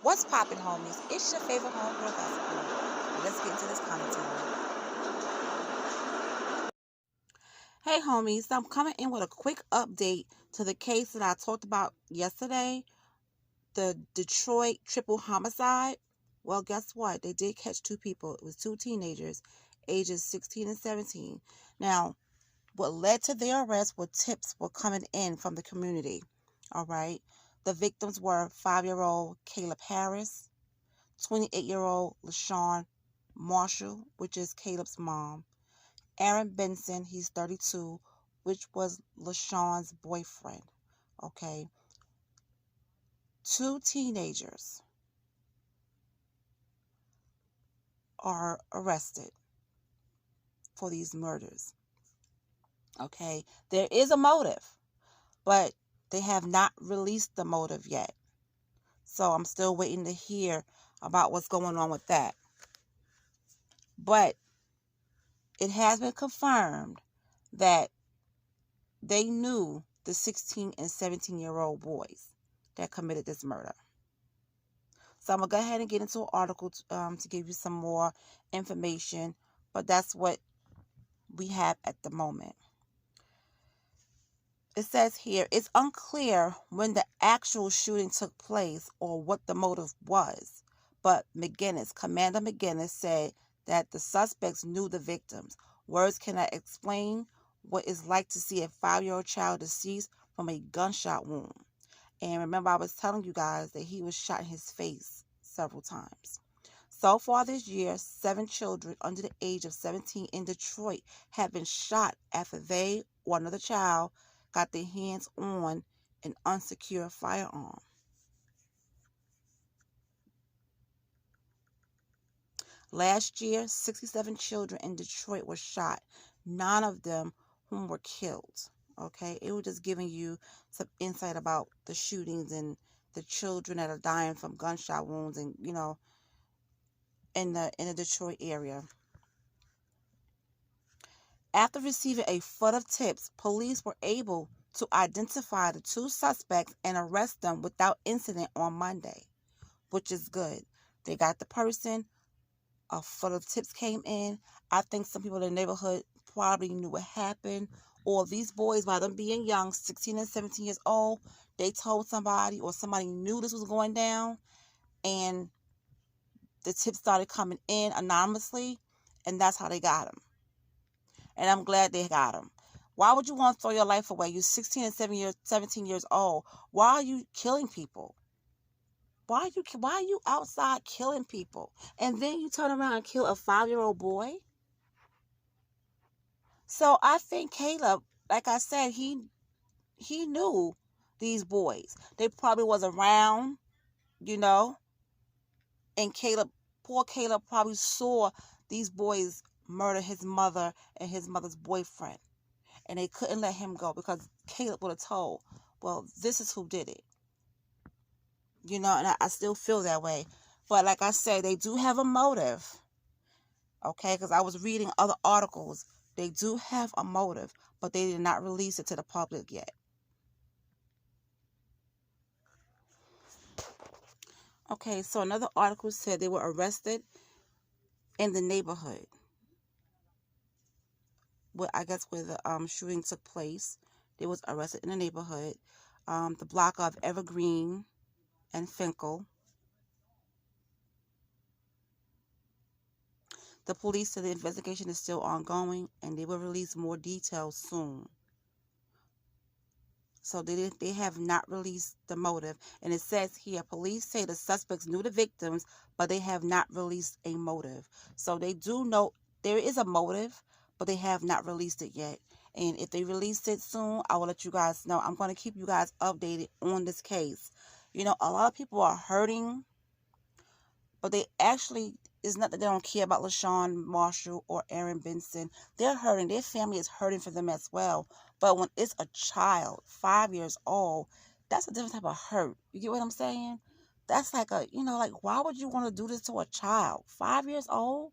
What's poppin', homies? It's your favorite homegirl gospel. Let's get into this commentary. Hey, homies, I'm coming in with a quick update to the case that I talked about yesterday, the Detroit triple homicide. Well, guess what? They did catch two people. It was two teenagers, ages 16 and 17. Now, what led to their arrest were tips were coming in from the community. All right. The victims were 5-year-old Caleb Harris, 28-year-old LaShawn Marshall, which is Caleb's mom. Aaron Benson, he's 32, which was LaShawn's boyfriend. Okay. Two teenagers are arrested for these murders. Okay. There is a motive, but they have not released the motive yet. So I'm still waiting to hear about what's going on with that. But it has been confirmed that they knew the 16 and 17-year-old boys that committed this murder. So I'm going to go ahead and get into an article to give you some more information, but that's what we have at the moment. It says here, it's unclear when the actual shooting took place or what the motive was, but Commander McGinnis said that the suspects knew the victims. Words cannot explain what it's like to see a 5-year-old child deceased from a gunshot wound. And remember, I was telling you guys that he was shot in his face several times. So far this year, 7 children under the age of 17 in Detroit have been shot after they or another child got their hands on an unsecured firearm. Last year, 67 children in Detroit were shot, 9 of them whom were killed. Okay, it was just giving you some insight about the shootings and the children that are dying from gunshot wounds, and in the Detroit area. After receiving a flood of tips, police were able to identify the 2 suspects and arrest them without incident on Monday, which is good. They got the person. A flood of tips came in. I think some people in the neighborhood probably knew what happened, or these boys, by them being young, 16 and 17 years old, they told somebody, or somebody knew this was going down, and the tips started coming in anonymously, and that's how they got him. And I'm glad they got him. Why would you want to throw your life away? You're 16 and 17 years old. Why are you killing people? Why are you outside killing people? And then you turn around and kill a 5-year-old boy? So I think Caleb, like I said, he knew these boys. They probably was around, and poor Caleb probably saw these boys murder his mother and his mother's boyfriend. And they couldn't let him go because Caleb would have told, well, this is who did it. And I still feel that way. But like I said, they do have a motive. Okay, because I was reading other articles. They do have a motive, but they did not release it to the public yet. Okay, so another article said they were arrested in the neighborhood, where the shooting took place. They was arrested in the neighborhood, the block of Evergreen and Finkel. The police said the investigation is still ongoing and they will release more details soon. So they have not released the motive. And it says here, police say the suspects knew the victims, but they have not released a motive. So they do know there is a motive, but they have not released it yet. And if they release it soon, I will let you guys know. I'm going to keep you guys updated on this case. A lot of people are hurting, but they actually, it's not that they don't care about LaShawn Marshall or Aaron Benson. They're hurting. Their family is hurting for them as well. But when it's a child, 5 years old, that's a different type of hurt. You get what I'm saying? That's like why would you want to do this to a child? 5 years old?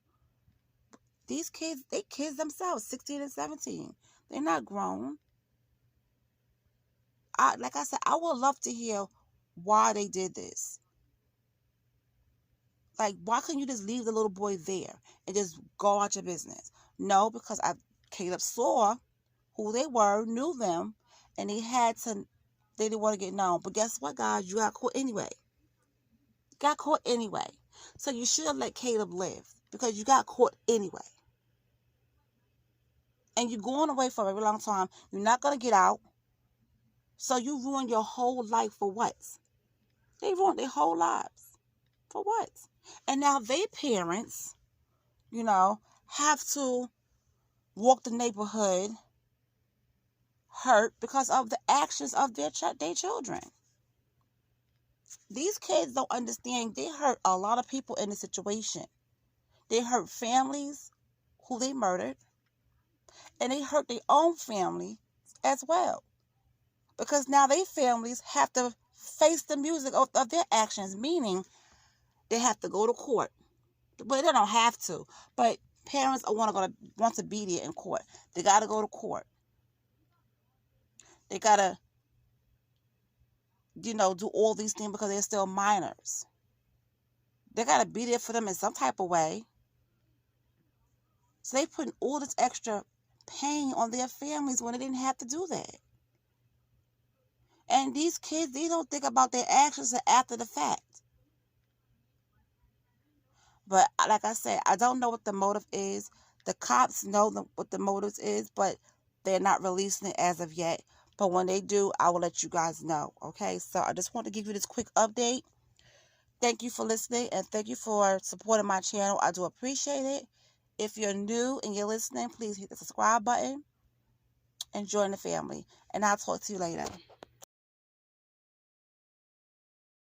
These kids, they kids themselves, 16 and 17. They're not grown. Like I said, I would love to hear why they did this. Like, why couldn't you just leave the little boy there and just go out your business? No, because Caleb saw who they were, knew them, and they didn't want to get known. But guess what, guys? You got caught anyway. Got caught anyway. So you should have let Caleb live because you got caught anyway. And you're going away for a very long time. You're not going to get out. So you ruined your whole life for what? They ruined their whole lives. For what? And now they parents, have to walk the neighborhood hurt because of the actions of their children. These kids don't understand. They hurt a lot of people in the situation. They hurt families who they murdered, and they hurt their own family as well. Because now their families have to face the music of their actions, meaning they have to go to court. But they don't have to. But parents want to be there in court. They got to go to court. They got to, do all these things because they're still minors. They got to be there for them in some type of way. So they putting all this extra pain on their families when they didn't have to do that. And these kids, they don't think about their actions after the fact. But like I said, I don't know what the motive is. The cops know what the motive is, but they're not releasing it as of yet. But when they do, I will let you guys know. Okay, so I just want to give you this quick update. Thank you for listening, and thank you for supporting my channel. I do appreciate it. If you're new and you're listening, please hit the subscribe button and join the family. And I'll talk to you later.